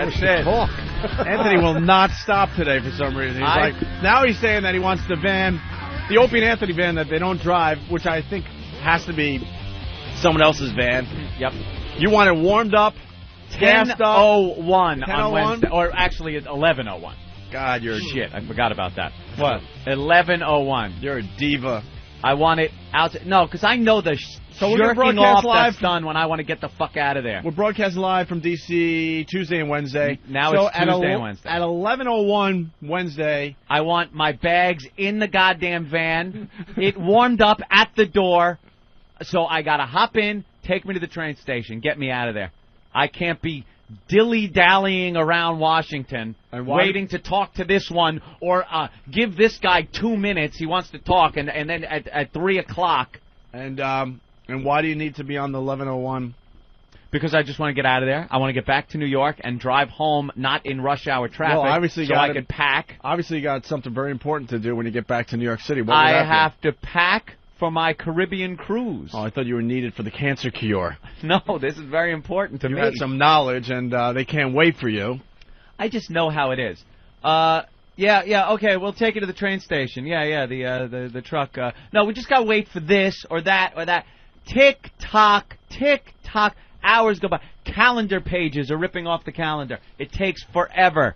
That's it. Talk. Anthony will not stop today for some reason. Now he's saying that he wants the van, the Opie and Anthony van that they don't drive, which I think has to be someone else's van. Yep. You want it warmed up, gassed up. 10:01 on Wednesday, or actually it's 11:01. God, you're Shit, I forgot about that. What? 11:01. You're a diva. I want it out. No, because I know the So we're gonna jerking broadcast off live that's done when I want to get the fuck out of there. We're broadcasting live from D.C. Tuesday and Wednesday. Now so it's Tuesday and Wednesday. At 11:01 Wednesday. I want my bags in the goddamn van. It warmed up at the door. So I got to hop in, take me to the train station, get me out of there. I can't be dilly-dallying around Washington, waiting to talk to this one, or give this guy 2 minutes. He wants to talk, and then at 3 o'clock. And why do you need to be on the 11:01? Because I just want to get out of there. I want to get back to New York and drive home, not in rush hour traffic, well, obviously so I could pack. Obviously, you got something very important to do when you get back to New York City. What I have to pack for my Caribbean cruise. Oh, I thought you were needed for the cancer cure. No, this is very important to me. You had some knowledge, and they can't wait for you. I just know how it is. Yeah, okay, we'll take it to the train station. Yeah, the truck. No, we just got to wait for this or that or that. Tick-tock, tick-tock. Hours go by. Calendar pages are ripping off the calendar. It takes forever.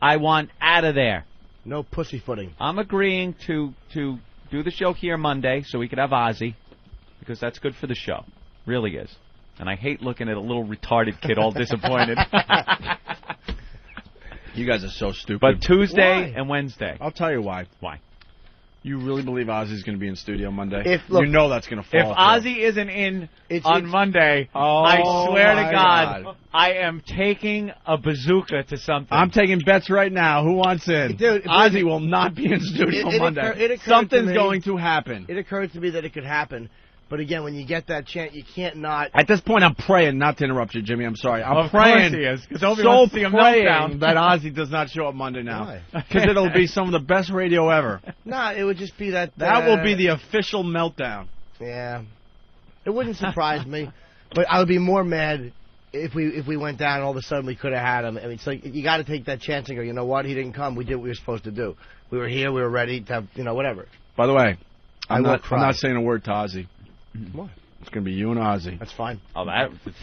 I want out of there. No pussyfooting. I'm agreeing to do the show here Monday so we could have Ozzy, because that's good for the show. Really is. And I hate looking at a little retarded kid all disappointed. You guys are so stupid. But Tuesday and Wednesday. I'll tell you why. Why? You really believe Ozzy's going to be in studio Monday? Look, you know that's going to fall. If Ozzy isn't in on Monday, oh I swear to God, I am taking a bazooka to something. I'm taking bets right now. Who wants in? Dude, Ozzy will not be in studio Monday. Something's going to happen. It occurred to me that it could happen. But again, when you get that chance, you can't not. At this point, I'm praying, not to interrupt you, Jimmy. I'm sorry. I'm Of praying. course he is, because So wants to see him meltdown. that Ozzy does not show up Monday now. Why? Because it'll be some of the best radio ever. Nah, it would just be that. That will be the official meltdown. Yeah. It wouldn't surprise me. But I would be more mad if we went down and all of a sudden we could have had him. I mean, it's like you got to take that chance and go, you know what? He didn't come. We did what we were supposed to do. We were here. We were ready to have, whatever. By the way, I'm will not saying a word to Ozzy. What? It's going to be you and Ozzy. That's fine. Oh,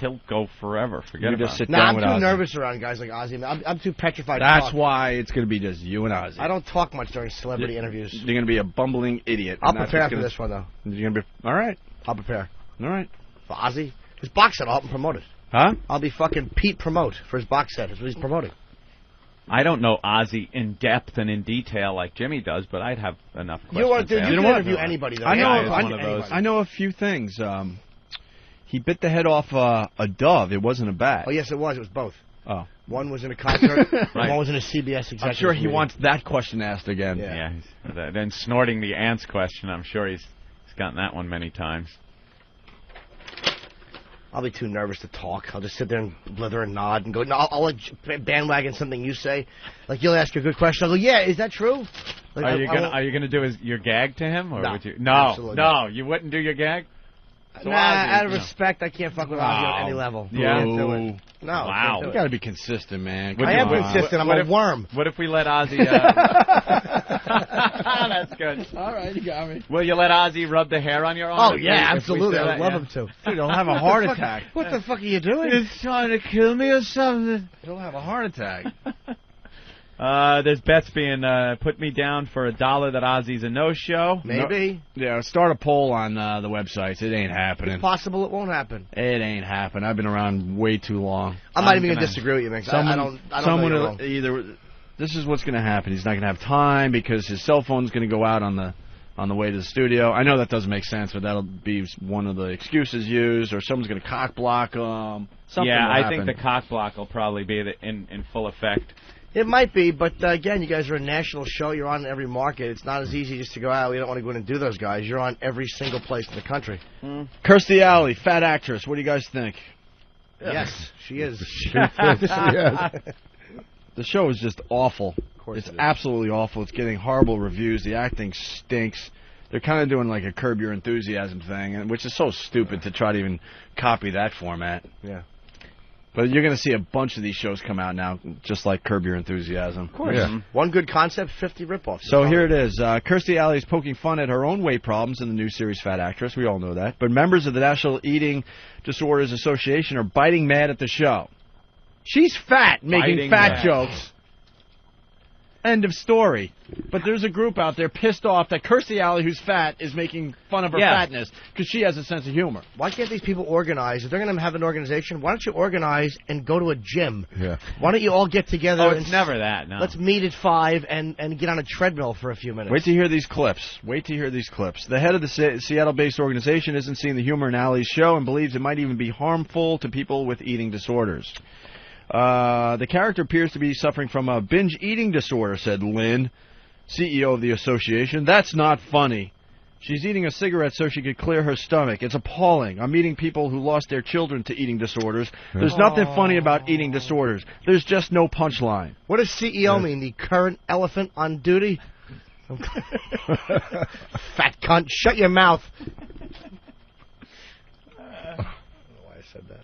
he'll go forever. Forget you about just it. sit down I'm with too Ozzy. nervous around guys like Ozzy. I'm too petrified to That's talk. why it's going to be just you and Ozzy. I don't talk much during celebrity interviews. You're going to be a bumbling idiot. I'll prepare for this one, though. You're going to be... All right. I'll prepare. All right. For Ozzy? His box set, I'll help him promote it. Huh? I'll be fucking Pete Promote for his box set. That's what he's promoting. I don't know Ozzy in depth and in detail like Jimmy does, but I'd have enough questions. You can interview anybody, though. I know a few things. He bit the head off a dove. It wasn't a bat. Oh, yes, it was. It was both. Oh. One was in a concert. Right. One was in a CBS executive I'm sure he meeting. wants that question asked again. Yeah. Then snorting the ants question. I'm sure he's gotten that one many times. I'll be too nervous to talk. I'll just sit there and blither and nod and go, no, I'll bandwagon something you say. Like, you'll ask a good question. I'll go, yeah, is that true? Like, Are you gonna do your gag to him, or No, would you? absolutely No, you wouldn't do your gag. So nah, Ozzy, out of respect, I can't fuck with Ozzy on any level. Yeah? Can't do it. No, Wow. can't do You it. got to be consistent, man. I am consistent. I'm a worm. What if we let Ozzy? That's good. All right, you got me. Will you let Ozzy rub the hair on your arm? Oh, yeah, absolutely. I would love him to. Dude, he'll have a heart attack. What the fuck are you doing? He's trying to kill me or something. He'll have a heart attack. There's bets being put me down for $1 that Ozzy's a no-show. Maybe. Yeah, start a poll on the websites. It ain't happening. It's possible it won't happen. It ain't happening. I've been around way too long. I'm not even going to disagree with you, man. I don't someone know you're wrong. either. This is what's going to happen. He's not going to have time because his cell phone's going to go out on the way to the studio. I know that doesn't make sense, but that'll be one of the excuses used, or someone's going to cock block him. Yeah, I think the cock block will probably be in full effect. It might be, but again, you guys are a national show. You're on every market. It's not as easy just to go out. We don't want to go in and do those guys. You're on every single place in the country. Kirstie Alley, fat actress. What do you guys think? Yes, she is. The show is just awful. It's absolutely awful. It's getting horrible reviews. The acting stinks. They're kind of doing like a Curb Your Enthusiasm thing, which is so stupid to try to even copy that format. Yeah. But you're going to see a bunch of these shows come out now, just like Curb Your Enthusiasm. Of course. Yeah. One good concept, 50 ripoffs. So here it is. Kirstie Alley is poking fun at her own weight problems in the new series Fat Actress. We all know that. But members of the National Eating Disorders Association are biting mad at the show. She's fat, making fat jokes. End of story. But there's a group out there pissed off that Kirstie Alley, who's fat, is making fun of her fatness because she has a sense of humor. Why can't these people organize? If they're going to have an organization, why don't you organize and go to a gym? Yeah. Why don't you all get together? Oh, it's never that, no. Let's meet at 5 and get on a treadmill for a few minutes. Wait to hear these clips. The head of the Seattle-based organization isn't seeing the humor in Alley's show and believes it might even be harmful to people with eating disorders. The character appears to be suffering from a binge eating disorder, said Lynn, CEO of the association. That's not funny. She's eating a cigarette so she could clear her stomach. It's appalling. I'm meeting people who lost their children to eating disorders. There's nothing funny about eating disorders. There's just no punchline. What does CEO mean? The current elephant on duty? Fat cunt. Shut your mouth. I don't know why I said that.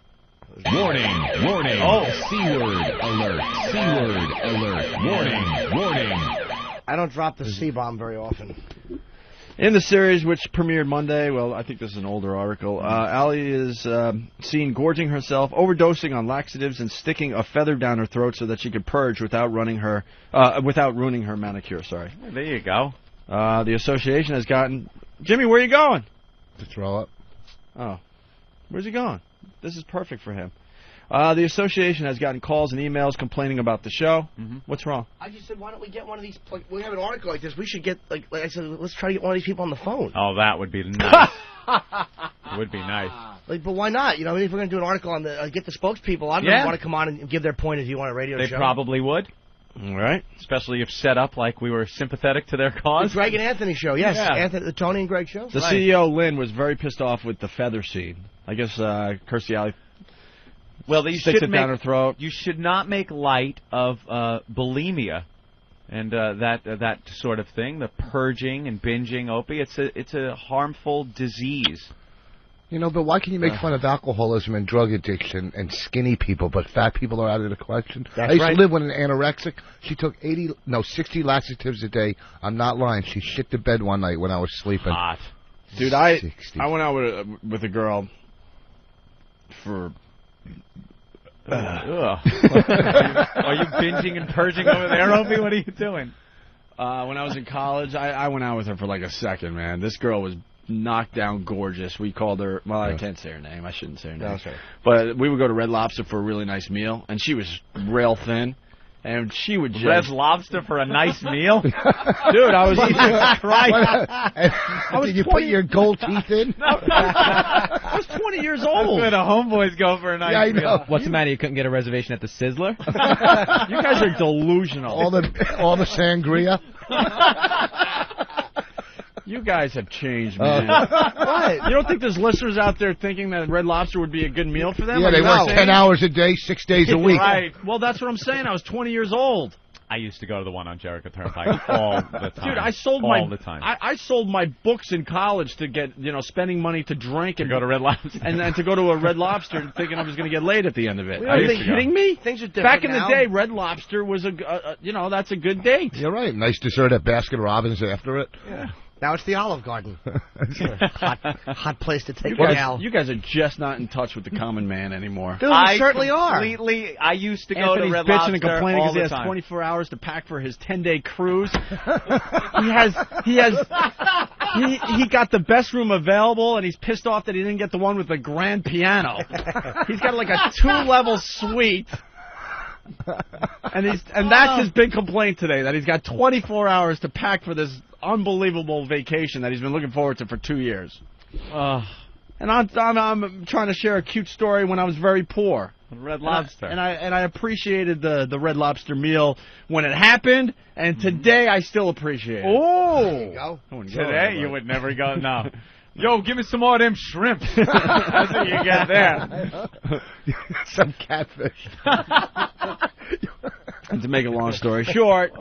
Warning, warning. Oh, C-word alert, C-word alert. Warning, warning. I don't drop the C-bomb very often. In the series, which premiered Monday, well, I think this is an older article, Alley is seen gorging herself, overdosing on laxatives, and sticking a feather down her throat so that she could purge without ruining her manicure. Sorry. There you go. The association has gotten... Jimmy, where are you going? To throw up. Oh. Where's he going? This is perfect for him. The association has gotten calls and emails complaining about the show. Mm-hmm. What's wrong? I just said, why don't we get one of these... Like, we have an article like this. We should get, like I said, let's try to get one of these people on the phone. Oh, that would be nice. It would be nice. Like, but why not? You know, I mean, if we're going to do an article on the... get the spokespeople. I don't want to come on and give their point of view on a radio show. They probably would. All right. Especially if set up like we were sympathetic to their cause. The Greg and Anthony show, yes. Yeah. The Tony and Greg show. The CEO, Lynn, was very pissed off with the feather scene. I guess Kirstie Alley sticks it down her throat. You should not make light of bulimia and that sort of thing, the purging and binging, Opie. It's a harmful disease. You know, but why can you make fun of alcoholism and drug addiction and skinny people, but fat people are out of the question? I used to live with an anorexic. She took 60 laxatives a day. I'm not lying. She shit the bed one night when I was sleeping. Hot. Dude, I went out with a girl for... Are you binging and purging over there, Opie? What are you doing? When I was in college, I went out with her for like a second, man. This girl was knocked down gorgeous. We called her... Well, I can't say her name. I shouldn't say her name. No, sorry. But we would go to Red Lobster for a really nice meal, and she was rail thin. And she would just... Red Lobster for a nice meal? Dude, I was eating... Did you put your gold teeth in? I was 20 years old. That's where the homeboys go for a nice meal. What's the matter? You couldn't get a reservation at the Sizzler? You guys are delusional. All the sangria? You guys have changed, man. What? You don't think there's listeners out there thinking that Red Lobster would be a good meal for them? Yeah, they work 10 hours a day, 6 days a week. Right. Well, that's what I'm saying. I was 20 years old. I used to go to the one on Jericho Turnpike all the time. Dude, I sold I sold my books in college to get, spending money to drink and go to Red Lobster. and then to go to a Red Lobster thinking I was going to get laid at the end of it. Are you kidding me? Things are different Back in now. the day, Red Lobster was that's a good date. You're right. Nice dessert at Baskin Robbins after it. Yeah. Now it's the Olive Garden. hot place to take a gal. You guys are just not in touch with the common man anymore. Dude, we certainly are. I used to go Anthony's to Red bitching Lobster and complaining all because the he has time. 24 hours to pack for his 10-day cruise. He got the best room available, and he's pissed off that he didn't get the one with the grand piano. He's got like a 2-level suite. And that's his big complaint today, that he's got 24 hours to pack for this unbelievable vacation that he's been looking forward to for 2 years. And I'm trying to share a cute story when I was very poor. Red Lobster. And I appreciated the Red Lobster meal when it happened, and today I still appreciate it. Oh! There you go. Today you would never go, no. Yo, give me some more of them shrimp. That's what you got there. Some catfish. And to make a long story short,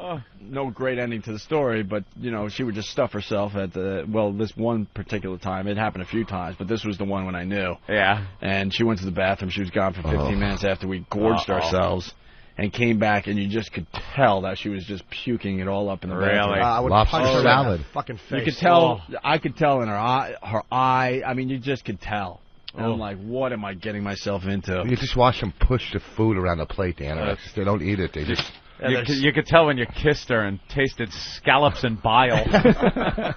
no great ending to the story, but, you know, she would just stuff herself at this one particular time. It happened a few times, but this was the one when I knew. Yeah. And she went to the bathroom. She was gone for 15 minutes after we gorged ourselves. And came back, and you just could tell that she was just puking it all up in the bathroom. I would Lobster punch her salad. in the fucking face. You could tell. I could tell in her eye. I mean, you just could tell. And I'm like, what am I getting myself into? You just watch them push the food around the plate, the anorexics. They don't eat it. They just... You could tell when you kissed her and tasted scallops and bile.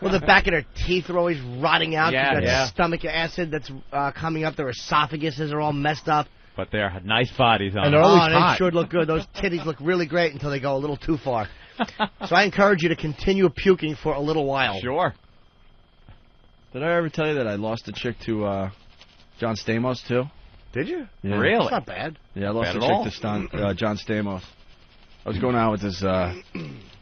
Well, the back of their teeth are always rotting out. Yeah, You've got stomach acid that's coming up. Their esophaguses are all messed up. But they're nice bodies on And them. they're always They hot. sure look good. Those titties look really great until they go a little too far. So I encourage you to continue puking for a little while. Sure. Did I ever tell you that I lost a chick to John Stamos, too? Did you? Yeah. Really? That's not bad. Yeah, I lost Bad a at all? chick to John Stamos. I was going out with this...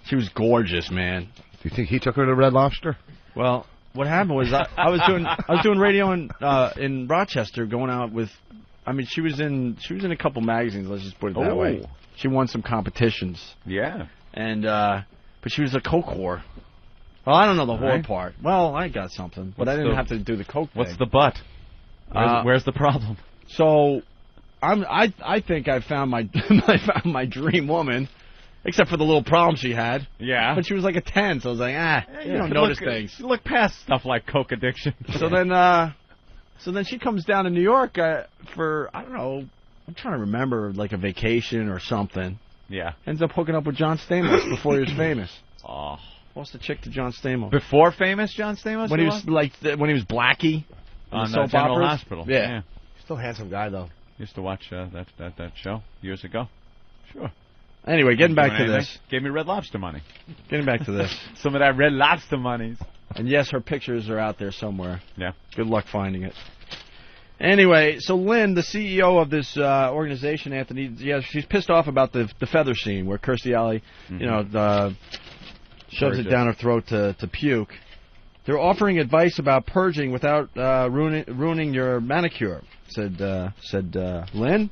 she was gorgeous, man. Do you think he took her to Red Lobster? Well, what happened was I was doing radio in Rochester, going out with... I mean, she was in a couple magazines. Let's just put it that way. She won some competitions, Yeah. and but she was a coke whore. Well, I don't know the whore Right. part. Well, I got something, but I didn't have to do the coke. What's thing. the but? Where's the problem? So, I think I found my dream woman, except for the little problem she had. Yeah. But she was like a 10, so I was like, you don't notice things. Look past stuff like coke addiction. So then she comes down to New York for, I don't know, I'm trying to remember, like a vacation or something. Yeah. Ends up hooking up with John Stamos before he was famous. Oh. Lost a chick to John Stamos. Before famous John Stamos? When he was when he was Blackie on soap General operas. Hospital. Yeah. Still a handsome guy, though. Used to watch that show years ago. Sure. Anyway, getting back to Doing this. anything. Gave me Red Lobster money. Getting back to this. Some of that Red Lobster monies. And yes, her pictures are out there somewhere. Yeah. Good luck finding it. Anyway, so Lynn, the CEO of this organization, Anthony, she's pissed off about the feather scene where Kirstie Alley, shoves it down her throat to puke. They're offering advice about purging without ruining your manicure, said Lynn.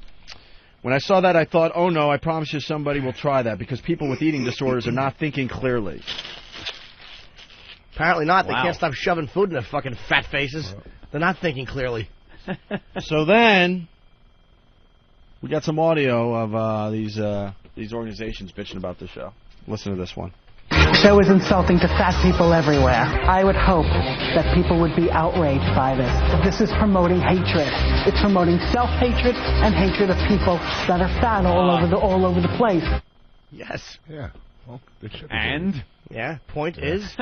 When I saw that, I thought, oh no, I promise you somebody will try that because people with eating disorders are not thinking clearly. Apparently not. Wow. They can't stop shoving food in their fucking fat faces. They're not thinking clearly. So then, we got some audio of these organizations bitching about the show. Listen to this one. Show is insulting to fat people everywhere. I would hope that people would be outraged by this. This is promoting hatred. It's promoting self-hatred and hatred of people that are fat all over the place. Yes. Yeah. Well, they should be And? Yeah. Point is,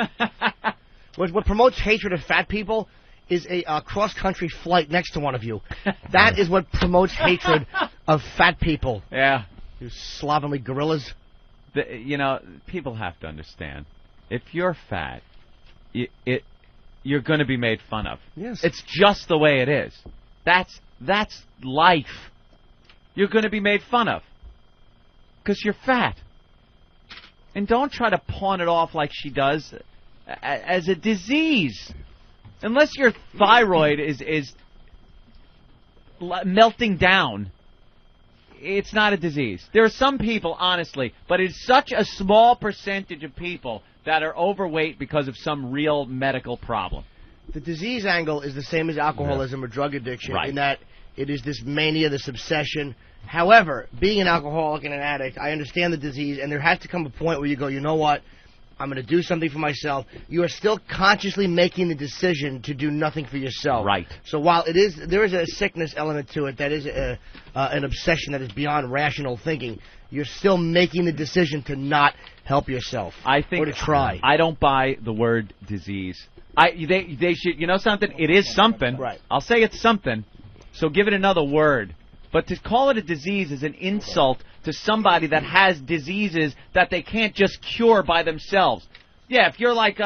what promotes hatred of fat people is a cross-country flight next to one of you. That is what promotes hatred of fat people. Yeah. You slovenly gorillas. People have to understand. If you're fat, you're going to be made fun of. Yes. It's just the way it is. That's life. You're going to be made fun of because you're fat. And don't try to pawn it off like she does as a disease. Unless your thyroid is melting down, it's not a disease. There are some people, honestly, but it's such a small percentage of people that are overweight because of some real medical problem. The disease angle is the same as alcoholism or drug addiction in that it is this mania, this obsession. However, being an alcoholic and an addict, I understand the disease, and there has to come a point where you go, you know what? I'm going to do something for myself. You are still consciously making the decision to do nothing for yourself. Right. So while there is a sickness element to it, that is an obsession that is beyond rational thinking, you're still making the decision to not help yourself. I think, or to try. I don't buy the word disease. They should, you know something? It is something. Right. I'll say it's something. So give it another word. But to call it a disease is an insult to somebody that has diseases that they can't just cure by themselves. Yeah, if you're like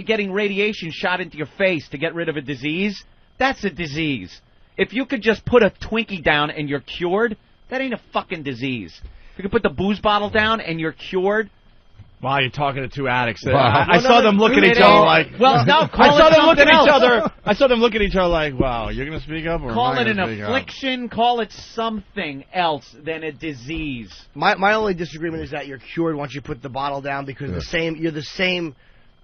getting radiation shot into your face to get rid of a disease, that's a disease. If you could just put a Twinkie down and you're cured, that ain't a fucking disease. If you could put the booze bottle down and you're cured, Wow, you're talking to two addicts. Wow. I saw them look at each other like. Well, no, I saw them look at each else. other. I saw them look at each other like, "Wow, you're gonna speak up, or Call am I it an gonna speak up?" affliction. Call it something else than a disease. My only disagreement is that you're cured once you put the bottle down because you're the same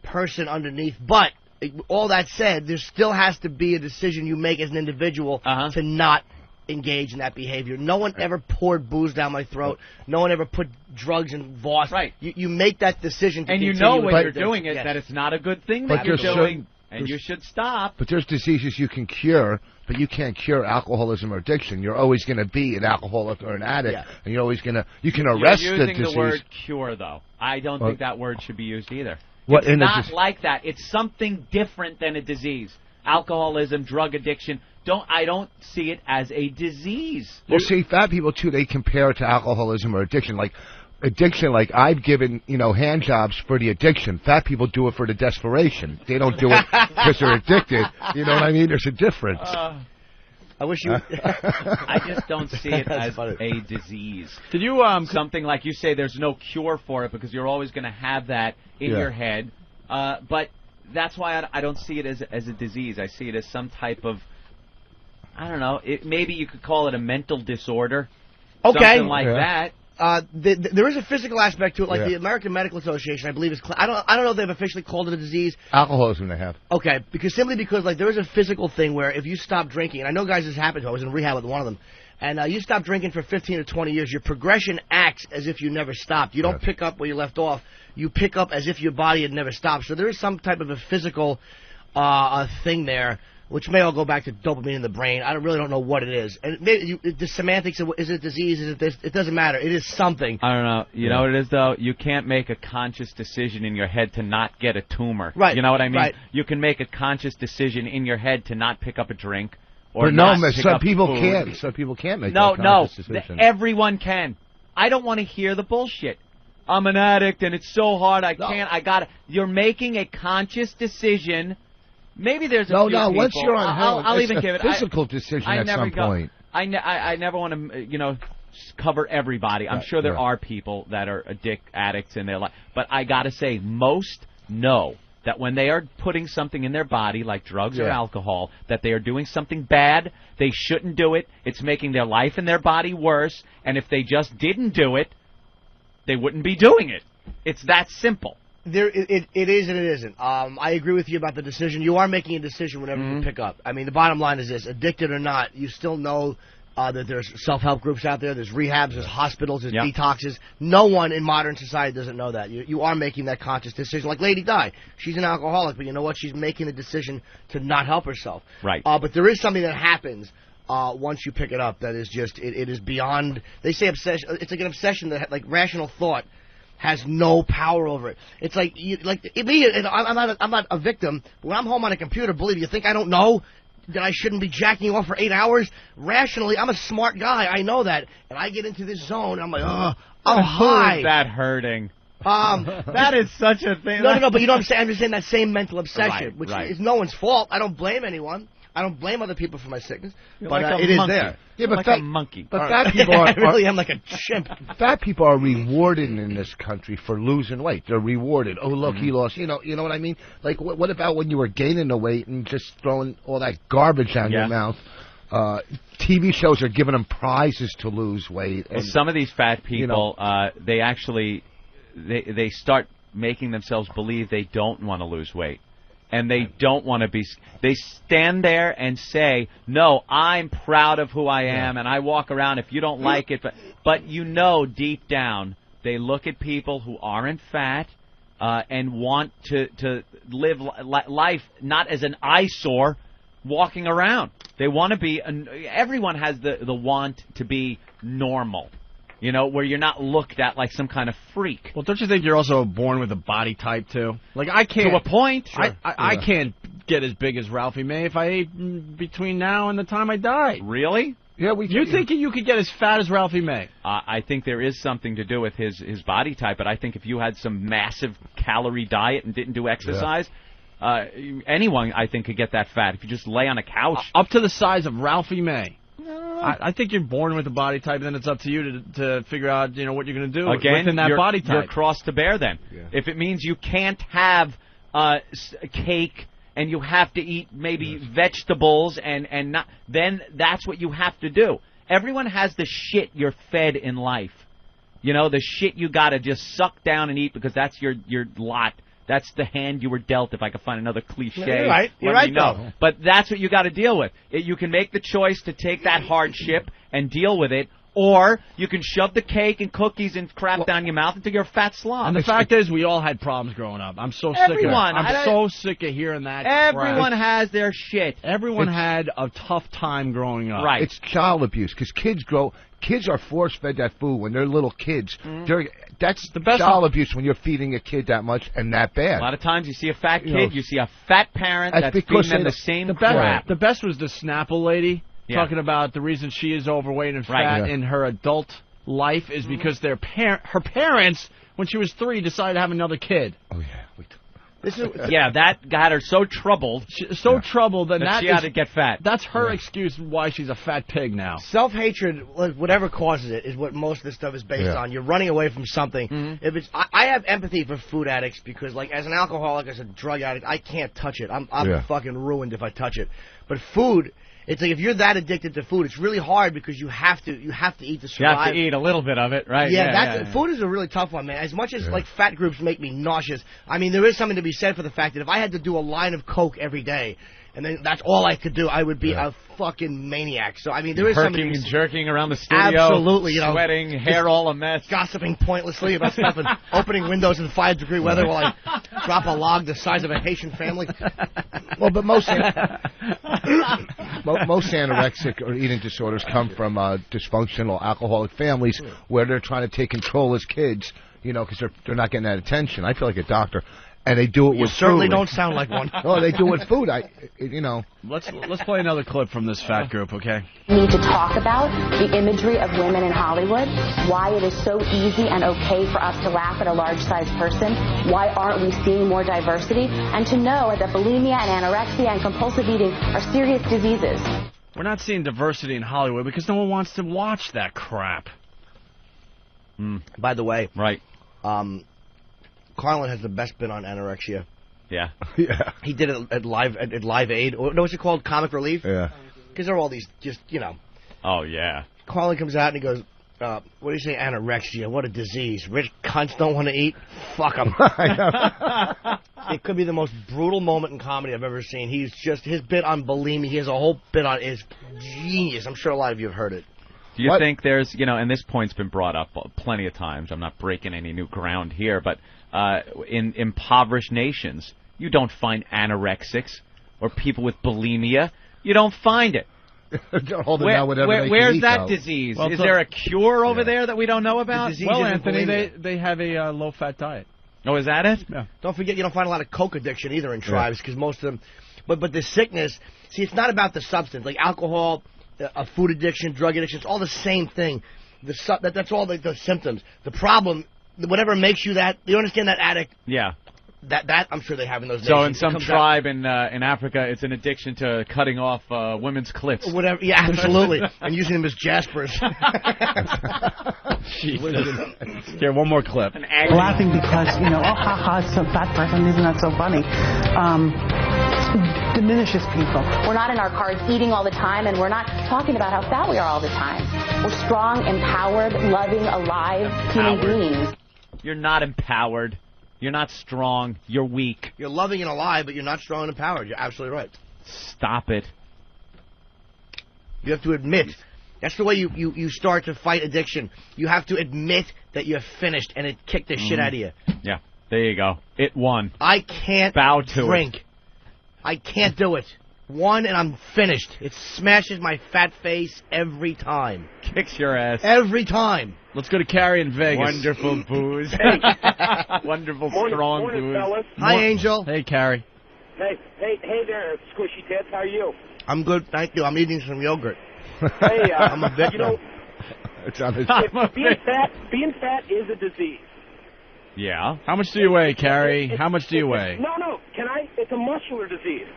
person underneath. But all that said, there still has to be a decision you make as an individual to not engage in that behavior. No one ever poured booze down my throat. No one ever put drugs in Voss. Right. You make that decision to and you continue know when with you're it, doing it that it's not a good thing that you're doing, and you should stop. But there's diseases you can cure, but you can't cure alcoholism or addiction. You're always going to be an alcoholic or an addict, and you're always going to. You can arrest you're the using disease. the word cure, though. I don't think that word should be used either. What, it's not like that. It's something different than a disease. Alcoholism, drug addiction. I don't see it as a disease. Well, see, fat people too. They compare it to alcoholism or addiction. Like addiction, like I've given hand jobs for the addiction. Fat people do it for the desperation. They don't do it because they're addicted. You know what I mean? There's a difference. I wish you. I just don't see it as a disease. Did you something like you say? There's no cure for it because you're always going to have that in your head. But that's why I don't see it as a disease. I see it as some type of, I don't know. Maybe you could call it a mental disorder. Okay, something like that. There is a physical aspect to it, like the American Medical Association, I believe, is. I don't know if they've officially called it a disease. Alcoholism, they have. Okay, because like there is a physical thing where if you stop drinking, and I know guys this happened to. I was in rehab with one of them, and you stop drinking for 15 or 20 years, your progression acts as if you never stopped. You don't pick up where you left off. You pick up as if your body had never stopped. So there is some type of a physical thing there, which may all go back to dopamine in the brain. I really don't know what it is. And maybe the semantics of is it disease, is it this? It doesn't matter. It is something. I don't know. You know what it is, though? You can't make a conscious decision in your head to not get a tumor. Right. You know what I mean? Right. You can make a conscious decision in your head to not pick up a drink. Or But not no, pick some up people food. can't. Some people can't make that conscious decision. Everyone can. I don't want to hear the bullshit. I'm an addict and it's so hard. I can't. I got it. You're making a conscious decision. Maybe there's a few people. Once you're on heroin, I'll it's even give a it physical decision at some point. I never want to, cover everybody. I'm sure there are people that are addicts in their life, but I got to say, most know that when they are putting something in their body, like drugs or alcohol, that they are doing something bad. They shouldn't do it. It's making their life and their body worse. And if they just didn't do it, they wouldn't be doing it. It's that simple. It is and it isn't. I agree with you about the decision. You are making a decision whenever you pick up. I mean, the bottom line is this: addicted or not, you still know that there's self-help groups out there, there's rehabs, there's hospitals, there's detoxes. No one in modern society doesn't know that. You are making that conscious decision. Like Lady Di, she's an alcoholic, but you know what? She's making a decision to not help herself. Right. But there is something that happens once you pick it up that is just, it is beyond, they say obsession. It's like an obsession that, like, rational thought has no power over it. It's like, I'm not a victim. When I'm home on a computer, believe you think I don't know that I shouldn't be jacking you off for 8 hours? Rationally, I'm a smart guy. I know that. And I get into this zone, and I'm like, I'm high. Who is that hurting? That is such a thing. No, but you know what I'm saying? I'm just saying that same mental obsession, which is no one's fault. I don't blame anyone. I don't blame other people for my sickness, but like it is there. Yeah, but like a monkey. But fat people I really am like a chimp. Fat people are rewarded in this country for losing weight. They're rewarded. Oh, look, he lost. You know what I mean? Like, what about when you were gaining the weight and just throwing all that garbage down your mouth? TV shows are giving them prizes to lose weight. And, well, some of these fat people, they actually they start making themselves believe they don't want to lose weight. And they don't want to be. They stand there and say, "No, I'm proud of who I am," and I walk around. If you don't like it, but you know deep down, they look at people who aren't fat and want to live life not as an eyesore, walking around. They want to be. Everyone has the want to be normal. You know, where you're not looked at like some kind of freak. Well, don't you think you're also born with a body type, too? Like, I can't... To a point. Sure. I can't get as big as Ralphie May if I ate between now and the time I die. Really? Yeah, you think you could get as fat as Ralphie May? I think there is something to do with his body type, but I think if you had some massive calorie diet and didn't do exercise... anyone, I think, could get that fat if you just lay on a couch. Up to the size of Ralphie May. I don't I think you're born with a body type, and then it's up to you to figure out, what you're going to do within that you're, body type. You're cross to bear then. Yeah. If it means you can't have cake and you have to eat maybe vegetables and not, then that's what you have to do. Everyone has the shit you're fed in life. The shit you got to just suck down and eat because that's your lot. That's the hand you were dealt, if I could find another cliche. You're right. You're right, though. But that's what you got to deal with. You can make the choice to take that hardship and deal with it, or you can shove the cake and cookies and crap down your mouth until you're a fat slob. And the fact is, we all had problems growing up. I'm so sick of it. I'm so sick of hearing that Everyone crap. has their shit. Everyone had a tough time growing up. Right. It's child abuse because kids are force-fed that food when they're little kids. That's the best child abuse when you're feeding a kid that much and that bad. A lot of times you see a fat kid, you see a fat parent that's feeding them the same crap. The best was the Snapple lady talking about the reason she is overweight and fat in her adult life is because her parents, when she was 3, decided to have another kid. Oh, yeah. That got her so troubled. Troubled that she had to get fat. That's her excuse why she's a fat pig now. Self-hatred, whatever causes it, is what most of this stuff is based on. You're running away from something. If it's, I have empathy for food addicts because, as an alcoholic, as a drug addict, I can't touch it. I'm fucking ruined if I touch it. But food, it's like if you're that addicted to food, it's really hard because you have to eat to survive. You have to eat a little bit of it, right? Food is a really tough one, man. As much as fat groups make me nauseous, I mean, there is something to be said for the fact that if I had to do a line of coke every day, and then that's all I could do, I would be a fucking maniac. So I mean, there is something and jerking around the studio, absolutely, sweating, hair all a mess, gossiping pointlessly about stuff, and opening windows in 5-degree weather while I drop a log the size of a Haitian family. Well, but most anorexic or eating disorders come from dysfunctional alcoholic families where they're trying to take control as kids, because they're not getting that attention. I feel like a doctor. And they do it with food. You certainly don't sound like one. No, they do it with food. Let's play another clip from this fat group, okay? We need to talk about the imagery of women in Hollywood, why it is so easy and okay for us to laugh at a large-sized person, why aren't we seeing more diversity, and to know that bulimia and anorexia and compulsive eating are serious diseases. We're not seeing diversity in Hollywood because no one wants to watch that crap. By the way, Carlin has the best bit on anorexia. Yeah. Yeah. He did it at Live Aid. Or, no, what's it called? Comic Relief? Yeah. Because there are all these just, Oh, yeah. Carlin comes out and he goes, what do you say, anorexia? What a disease. Rich cunts don't want to eat? Fuck them. It could be the most brutal moment in comedy I've ever seen. His bit on bulimia, he has a whole bit on, is genius. I'm sure a lot of you have heard it. Do you think there's, and this point's been brought up plenty of times. I'm not breaking any new ground here, but in impoverished nations, you don't find anorexics or people with bulimia. You don't find it. Where's that disease? Is there a cure over there that we don't know about? Well, Anthony, they have a low-fat diet. Oh, is that it? Yeah. Don't forget, you don't find a lot of coke addiction either in tribes because most of them. But the sickness, see, it's not about the substance. Like alcohol, food addiction, drug addiction, it's all the same thing. That's all the symptoms. The problem, whatever makes you that, you understand that addict? Yeah. That I'm sure they have in those So nations. in some tribe in Africa, it's an addiction to cutting off women's clits. Whatever, yeah, absolutely, and using them as jaspers. Here, one more clip. Laughing because, it's some fat person, isn't that so funny? Diminishes people. We're not in our cars eating all the time, and we're not talking about how fat we are all the time. We're strong, empowered, loving, alive human beings. You're not empowered. You're not strong. You're weak. You're loving and alive, but you're not strong and empowered. You're absolutely right. Stop it. You have to admit. That's the way you start to fight addiction. You have to admit that you're finished and it kicked the shit out of you. Yeah, there you go. It won. I can't bow to drink. It. I can't do it. One and I'm finished. It smashes my fat face every time. Kicks your ass. Every time. Let's go to Carrie in Vegas. Wonderful booze. Wonderful, strong booze. Fellas. Hi, Angel. Hey, Carrie. Hey there, Squishy Tits. How are you? I'm good, thank you. I'm eating some yogurt. Hey, I'm a victim. Being fat is a disease. Yeah. How much do you weigh, Carrie? How much do you weigh? No. It's a muscular disease.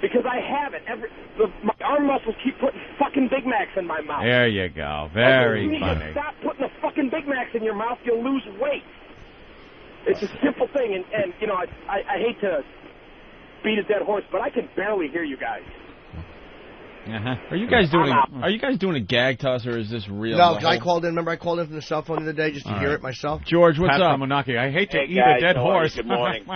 Because I haven't. My arm muscles keep putting fucking Big Macs in my mouth. There you go. Very you funny. Stop putting the fucking Big Macs in your mouth, you'll lose weight. It's a simple thing, and you know, I hate to beat a dead horse, but I can barely hear you guys. Are you guys doing a gag to us, or is this real? No, because I called in. Remember, I called in from the cell phone the other day just to hear it myself. George, what's Pat up? Samonaki, I hate to eat guys, a dead horse. Good morning. Go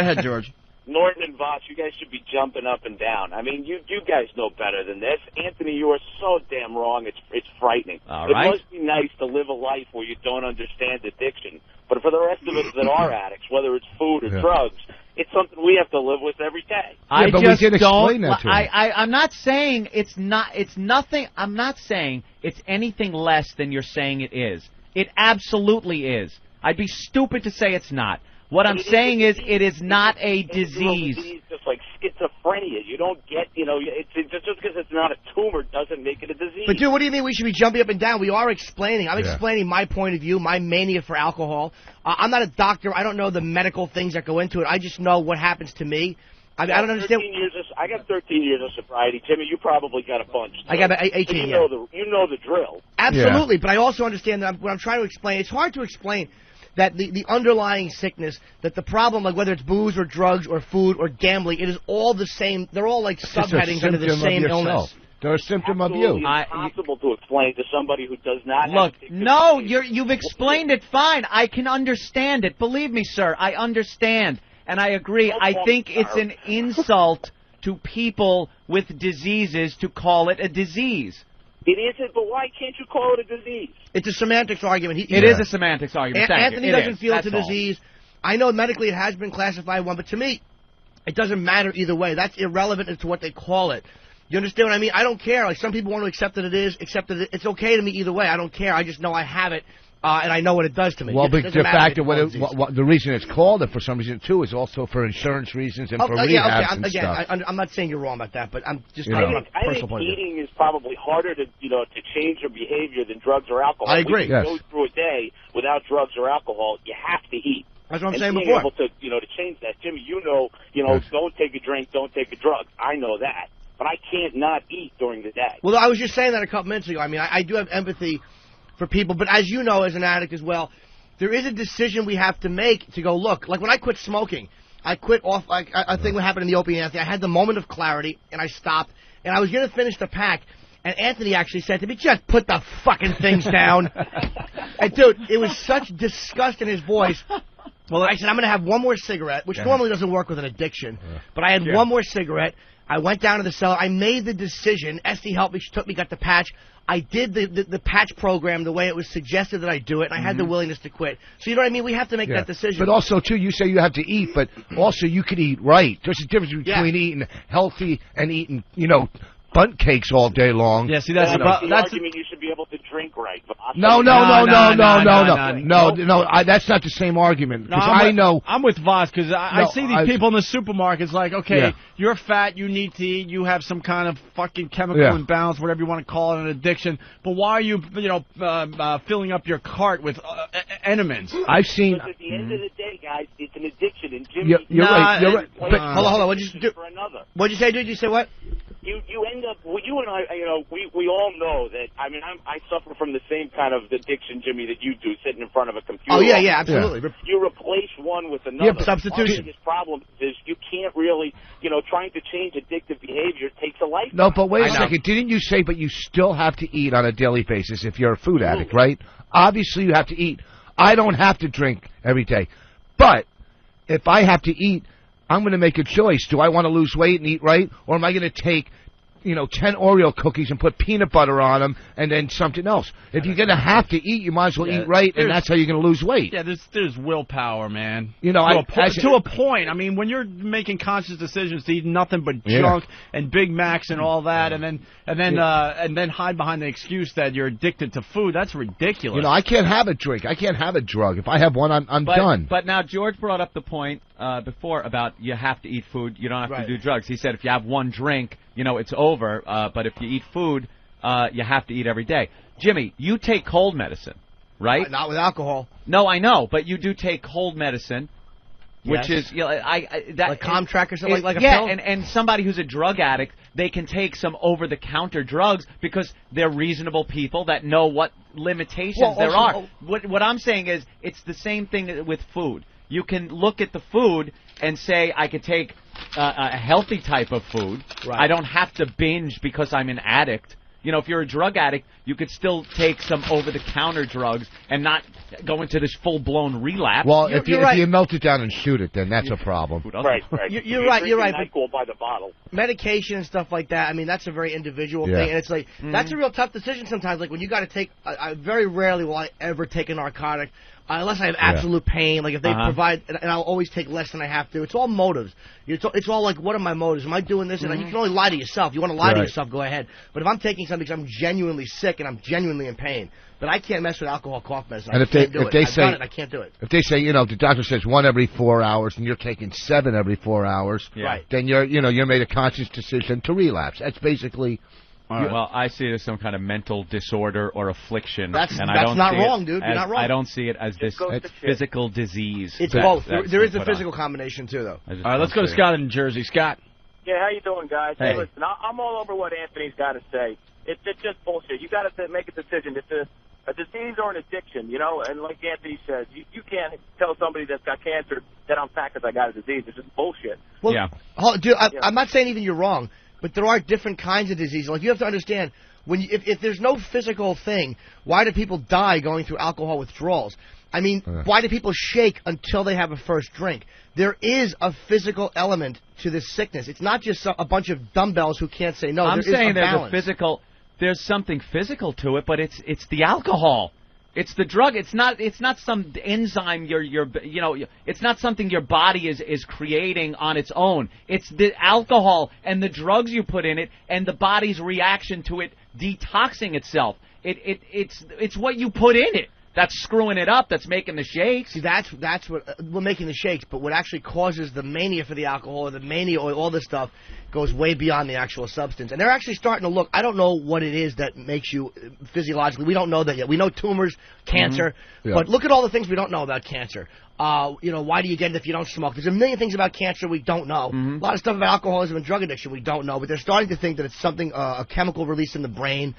ahead, George. Norton and Voss, you guys should be jumping up and down. I mean, you guys know better than this. Anthony, you are so damn wrong. It's frightening. All it right. must be nice to live a life where you don't understand addiction. But for the rest of us that are addicts, whether it's food or drugs, it's something we have to live with every day. Yeah, but we did explain that to him. I'm not saying it's nothing. I'm not saying it's anything less than you're saying it is. It absolutely is. I'd be stupid to say it's not. What I'm saying is it is not a disease. Just like schizophrenia. You don't get, it's just because it's not a tumor doesn't make it a disease. But, dude, what do you mean we should be jumping up and down? We are explaining. I'm explaining my point of view, my mania for alcohol. I'm not a doctor. I don't know the medical things that go into it. I just know what happens to me. I don't understand. I got 13 years of sobriety. Jimmy, you probably got a bunch. I got 18 years. You know the drill. Absolutely, but I also understand that what I'm trying to explain, it's hard to explain that the underlying sickness, that the problem, like whether it's booze or drugs or food or gambling, it is all the same. They're all like subheadings under the same illness. They're a symptom Absolutely of you. It's impossible to explain to somebody who does not Look, have no, you've explained it fine. I can understand it. Believe me, sir, I understand. And I agree. I think it's an insult to people with diseases to call it a disease. It isn't, but why can't you call it a disease? It's a semantics argument. It is a semantics argument. Anthony doesn't feel it's a disease. I know medically it has been classified one, but to me, it doesn't matter either way. That's irrelevant as to what they call it. You understand what I mean? I don't care. Like, some people want to accept that it is, it's okay to me either way. I don't care. I just know I have it. And I know what it does to me. Well, but the fact that the reason it's called it for some reason too is also for insurance reasons and for rehabs and stuff. I'm not saying you're wrong about that, but I'm just I talking about think personal point of view. eating is probably harder to change your behavior than drugs or alcohol. I agree. When you go through a day without drugs or alcohol, you have to eat. That's what I'm saying being before. Able to to change that, Jimmy. Don't take a drink, don't take a drug. I know that, but I can't not eat during the day. Well, I was just saying that a couple minutes ago. I mean, I do have empathy for people, but as you know, as an addict as well, there is a decision we have to make to go, look, like when I quit smoking, I quit off, like I think what happened in the Opie and Anthony, I had the moment of clarity, and I stopped, and I was going to finish the pack, and Anthony actually said to me, just put the fucking things down. And, dude, it was such disgust in his voice. Well, I said, I'm going to have one more cigarette, which normally doesn't work with an addiction, but I had one more cigarette. I went down to the cellar. I made the decision. Esty helped me. She took me, got the patch. I did the patch program the way it was suggested that I do it, and I had the willingness to quit. So you know what I mean? We have to make that decision. But also, too, you say you have to eat, but also you could eat right. There's a difference between eating healthy and eating, bunt cakes all day long. Yeah, see, that's the argument. You should be able to drink right. But No. That's not the same argument. Because I know. I'm with Voss because I see these people in the supermarkets like, okay, you're fat, you need to eat, you have some kind of fucking chemical imbalance, whatever you want to call it, an addiction. But why are you, filling up your cart with enemas? I've seen. Because at the end of the day, guys, it's an addiction, and Jimmy. You're right. But hold on. What'd you do? What'd you say, dude? You say what? You end up, you and I, we all know that, I mean, I suffer from the same kind of addiction, Jimmy, that you do, sitting in front of a computer. Oh, yeah, absolutely. Yeah. You replace one with another. Yeah, substitution. The biggest problem is you can't really, trying to change addictive behavior takes a lifetime. No, but wait a second. Didn't you say, but you still have to eat on a daily basis if you're a food addict, right? Obviously, you have to eat. I don't have to drink every day. But if I have to eat, I'm going to make a choice. Do I want to lose weight and eat right, or am I going to take 10 Oreo cookies and put peanut butter on them and then something else? If you're going to have to eat, you might as well eat right, and that's how you're going to lose weight. Yeah, there's willpower, man. To a point. I mean, when you're making conscious decisions to eat nothing but junk and Big Macs and all that, and then hide behind the excuse that you're addicted to food, that's ridiculous. I can't have a drink. I can't have a drug. If I have one, I'm done. But now George brought up the point before about you have to eat food. You don't have to do drugs. He said if you have one drink, it's over. But if you eat food, you have to eat every day. Jimmy, you take cold medicine, right? Not with alcohol. No, I know, but you do take cold medicine. which is that like Comtrack or something like a pill. pill. And somebody who's a drug addict, they can take some over-the-counter drugs because they're reasonable people that know what limitations there are. What I'm saying is, it's the same thing with food. You can look at the food and say, I could take a healthy type of food. Right. I don't have to binge because I'm an addict. You know, if you're a drug addict, you could still take some over-the-counter drugs and not go into this full-blown relapse. Well, if you melt it down and shoot it, then that's a problem. Right. You're right. NyQuil by the bottle. Medication and stuff like that, I mean, that's a very individual thing. And it's like, that's a real tough decision sometimes. Like, when you got to take, I very rarely will I ever take a narcotic. Unless I have absolute pain, like if they provide, and I'll always take less than I have to. It's all motives. It's all like, what are my motives? Am I doing this? And you can only lie to yourself. You want to lie to yourself, go ahead. But if I'm taking something because I'm genuinely sick and I'm genuinely in pain, but I can't mess with alcohol cough medicine. And if they say, I can't do it. If they say, the doctor says 1 every 4 hours and you're taking 7 every 4 hours, then you're made a conscious decision to relapse. That's basically. Well, I see it as some kind of mental disorder or affliction. That's don't not see wrong, dude. You're not wrong. I don't see it as this physical disease. It's both. There is a physical combination, too, though. All right, let's go to Scott in Jersey. Scott. Yeah, how you doing, guys? Hey. Listen, I'm all over what Anthony's got to say. It's just bullshit. You got to make a decision. It's a disease or an addiction, and like Anthony says, you can't tell somebody that's got cancer that I'm fat because I got a disease. It's just bullshit. Well, dude, I'm not saying even you're wrong. But there are different kinds of diseases. Like, you have to understand, if there's no physical thing, why do people die going through alcohol withdrawals? I mean, why do people shake until they have a first drink? There is a physical element to this sickness. It's not just a bunch of dumbbells who can't say no. I'm saying there's something physical to it, but it's the alcohol. It's the drug. It's not some enzyme it's not something your body is creating on its own. It's the alcohol and the drugs you put in it and the body's reaction to it detoxing itself. It's what you put in it that's screwing it up, that's making the shakes. See, that's what we're making the shakes, but what actually causes the mania for the alcohol or the mania or all this stuff goes way beyond the actual substance. And they're actually starting to look. I don't know what it is that makes you physiologically. We don't know that yet. We know tumors, cancer, but look at all the things we don't know about cancer. Why do you get it if you don't smoke? There's a million things about cancer we don't know. A lot of stuff about alcoholism and drug addiction we don't know, but they're starting to think that it's something, a chemical release in the brain.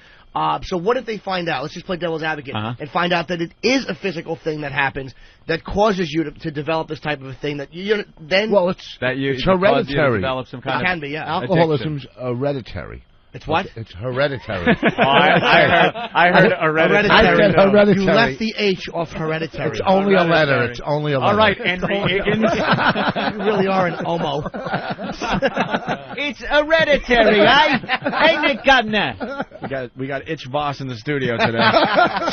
So what if they find out? Let's just play devil's advocate and find out that it is a physical thing that happens that causes you to develop this type of a thing that it's hereditary. Develop some kind it can be, alcoholism's hereditary. It's what? It's hereditary. I heard hereditary. I said hereditary. You left the H off hereditary. It's only a letter. It's only a letter. All right, Henry Higgins. You really are an homo. It's hereditary, Ain't it, Governor? We got Itch Voss in the studio today.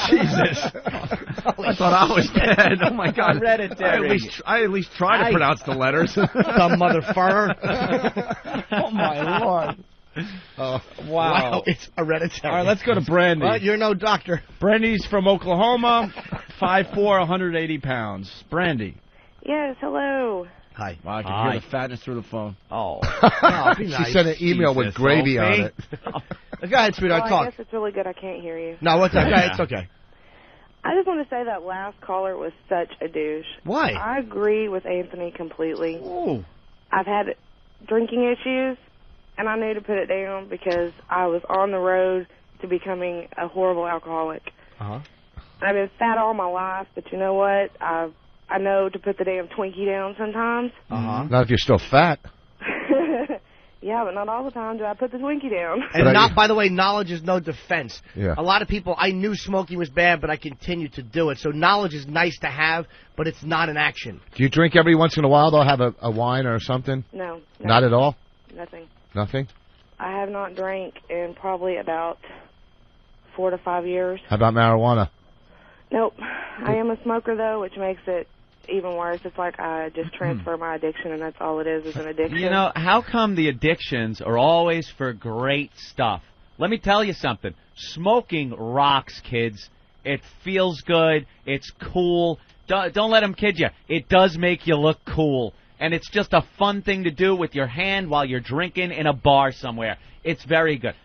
Jesus. I thought I was dead. Oh, my God. Hereditary. I at least try to pronounce the letters. Dumb motherfucker. Oh, my Lord. Wow, it's hereditary. All right, let's go to Brandy. Well, you're no doctor. Brandy's from Oklahoma, 5'4", 180 pounds. Brandy. Yes, hello. Hi. Wow, I can hear the fatness through the phone. Oh. Be nice. She sent an email with gravy on it. Go ahead, sweetheart, talk. I guess it's really good I can't hear you. No, what's okay? It's okay. I just want to say that last caller was such a douche. Why? I agree with Anthony completely. Ooh. I've had drinking issues, and I knew to put it down because I was on the road to becoming a horrible alcoholic. Uh-huh. I've been fat all my life, but you know what? I know to put the damn Twinkie down sometimes. Uh-huh. Not if you're still fat. Yeah, but not all the time do I put the Twinkie down. And by the way, knowledge is no defense. Yeah. A lot of people, I knew smoking was bad, but I continued to do it. So knowledge is nice to have, but it's not an action. Do you drink every once in a while, though? Have a wine or something? No. Not at all? Nothing. Nothing? I have not drank in probably about 4 to 5 years. How about marijuana? Nope. I am a smoker, though, which makes it even worse. It's like I just transfer my addiction, and that's all it is an addiction. You know, how come the addictions are always for great stuff? Let me tell you something. Smoking rocks, kids. It feels good. It's cool. Don't let them kid you. It does make you look cool. and it's just a fun thing to do with your hand while you're drinking in a bar somewhere. It's very good.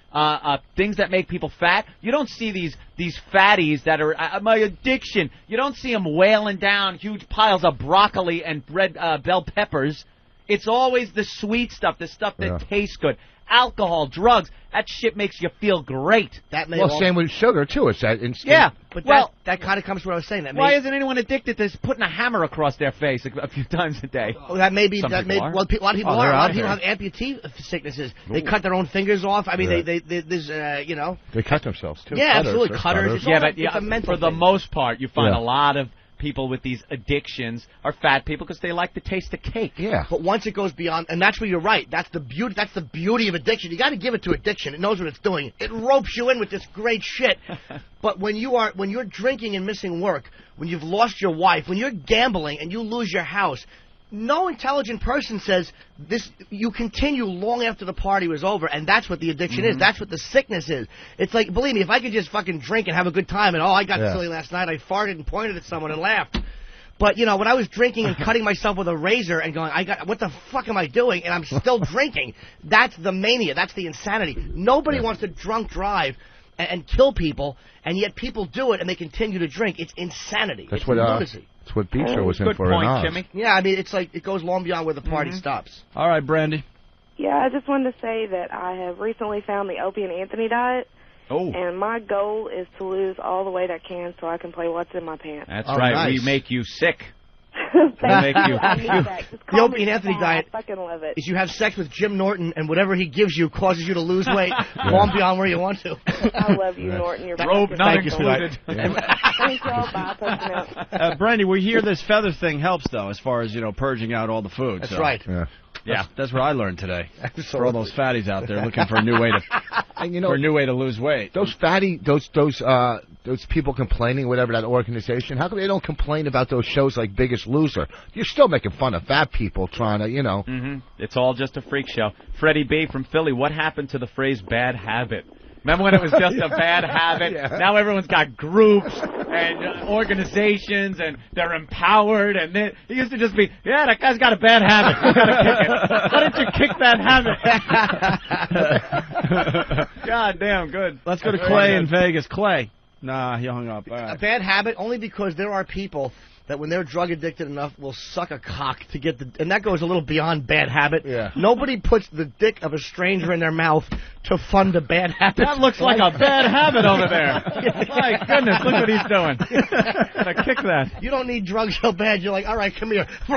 Things that make people fat. You don't see these fatties that are my addiction. You don't see them wailing down huge piles of broccoli and red bell peppers. It's always the sweet stuff, the stuff that tastes good. Alcohol, drugs, that shit makes you feel great. Same with sugar, too. It's that instant. Yeah, but that kind of comes to what I was saying. Why isn't anyone addicted to putting a hammer across their face a few times a day? Well, a lot of people are. A lot of people are. A lot of people have amputee sicknesses. They cut their own fingers off. I mean, there's, you know. They cut themselves, too. Yeah, absolutely. Cutters. Yeah, but for the most part, you find a lot of people with these addictions are fat people because they like the taste of cake. Yeah. But once it goes beyond, and that's where you're right. That's the beauty. That's the beauty of addiction. You got to give it to addiction. It knows what it's doing. It ropes you in with this great shit. But when you're drinking and missing work, when you've lost your wife, when you're gambling and you lose your house, no intelligent person says this. You continue long after the party was over, and that's what the addiction is. That's what the sickness is. It's like, believe me, if I could just fucking drink and have a good time, and I got silly last night, I farted and pointed at someone and laughed. But you know, when I was drinking and cutting myself with a razor and going, what the fuck am I doing? And I'm still drinking. That's the mania. That's the insanity. Nobody wants to drunk drive and kill people, and yet people do it and they continue to drink. It's insanity. That's it's lunacy. That's what Beecher was in for. Good point, Jimmy. Yeah, I mean, it's like it goes long beyond where the party stops. All right, Brandy. Yeah, I just wanted to say that I have recently found the Opie and Anthony diet. Oh. And my goal is to lose all the weight I can so I can play What's in My Pants. That's right. Nice. We make you sick. The Opie and Anthony diet I fucking love it. is you have sex with Jim Norton, and whatever he gives you causes you to lose weight long beyond where you want to. I love you, Norton. You're robe not Thank you, included. Thank y'all. Bye. Post them out. Brandy, we hear this feather thing helps, though, as far as, purging out all the food. That's so. right. Yeah, that's what I learned today. For all those fatties out there looking for a new way to lose weight. Those those people complaining, whatever that organization, how come they don't complain about those shows like Biggest Loser? You're still making fun of fat people trying to, It's all just a freak show. Freddie B. from Philly, what happened to the phrase bad habit? Remember when it was just a bad habit? Now everyone's got groups and organizations, and they're empowered. And it used to just be, that guy's got a bad habit. You gotta kick it. Why don't you kick that habit? God damn, good. Let's go to Clay in Vegas. Clay. Nah, he hung up. A bad habit only because there are people that when they're drug addicted enough will suck a cock to get and that goes a little beyond bad habit. Yeah. Nobody puts the dick of a stranger in their mouth to fund a bad habit. That looks like a bad habit over there. My goodness, look what he's doing. Gotta kick that. You don't need drugs so bad. You're like, all right, come here. All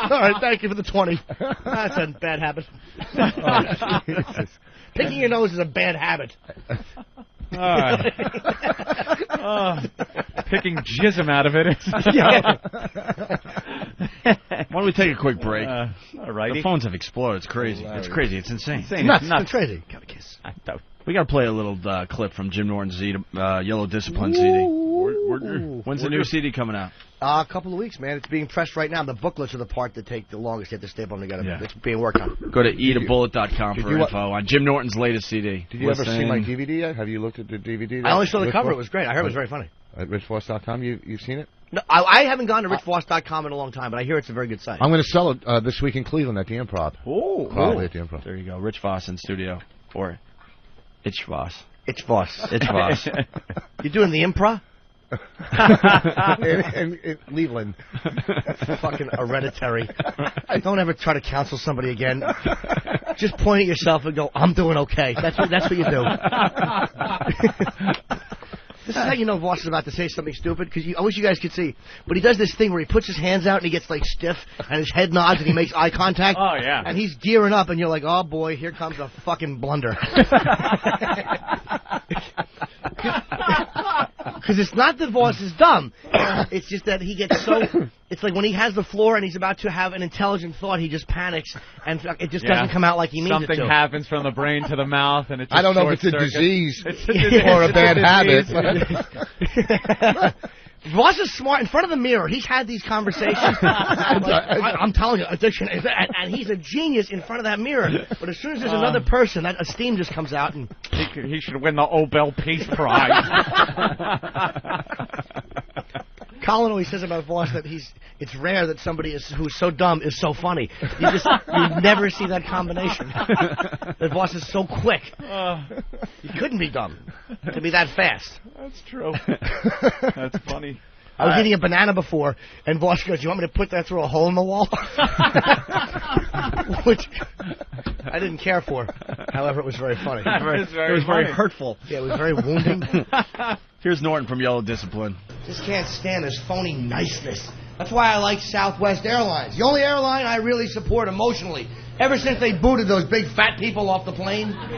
right, thank you for the 20. That's a bad habit. Oh, Jesus. Picking your nose is a bad habit. All right. Picking jism out of it. Why don't we take a quick break? All right. The phones have exploded. It's crazy. It's crazy. It's insane. It's crazy. Got a kiss. We got to play a little clip from Jim Norton's Yellow Discipline CD. When's the new CD coming out? A couple of weeks, man. It's being pressed right now. The booklets are the part that take the longest. You have to staple them together. Yeah. It's being worked on. Go to eatabullet.com for info on Jim Norton's latest CD. Did you ever see my DVD yet? Have you looked at the DVD? I only saw the cover. It was great. I heard it was very funny. At richvoss.com, you've seen it? No, I haven't gone to richvoss.com in a long time, but I hear it's a very good site. I'm going to sell it this week in Cleveland at the Improv. Oh, probably at the Improv. There you go. Rich Voss in studio for Itch Voss. Itch Voss. Itch Voss. You doing the Improv? in Cleveland. That's fucking hereditary. Don't ever try to counsel somebody again. Just point at yourself and go, I'm doing okay. That's what you do. This is how you know Voss is about to say something stupid, because I wish you guys could see. But he does this thing where he puts his hands out and he gets like stiff, and his head nods and he makes eye contact. Oh, yeah. And he's gearing up, and you're like, oh boy, here comes a fucking blunder. Because it's not that Voss is dumb. It's just that he gets so... It's like when he has the floor and he's about to have an intelligent thought, he just panics, and it just doesn't come out like he means it to. Something happens from the brain to the mouth, and it just I don't know if it's a disease or a bad habit. Voss is smart. In front of the mirror, he's had these conversations. I'm telling you, addiction is... And he's a genius in front of that mirror. But as soon as there's another person, that steam just comes out. And he should win the Nobel Peace Prize. Colin always says about Voss that it's rare that somebody who's so dumb is so funny. You never see that combination. That Voss is so quick. He couldn't be dumb to be that fast. That's true. That's funny. I was eating a banana before, and Voss goes, "You want me to put that through a hole in the wall?" Which I didn't care for. However, it was very funny. It was very hurtful. Yeah, it was very wounding. Here's Norton from Yellow Discipline. Just can't stand this phony niceness. That's why I like Southwest Airlines. The only airline I really support emotionally. Ever since they booted those big fat people off the plane.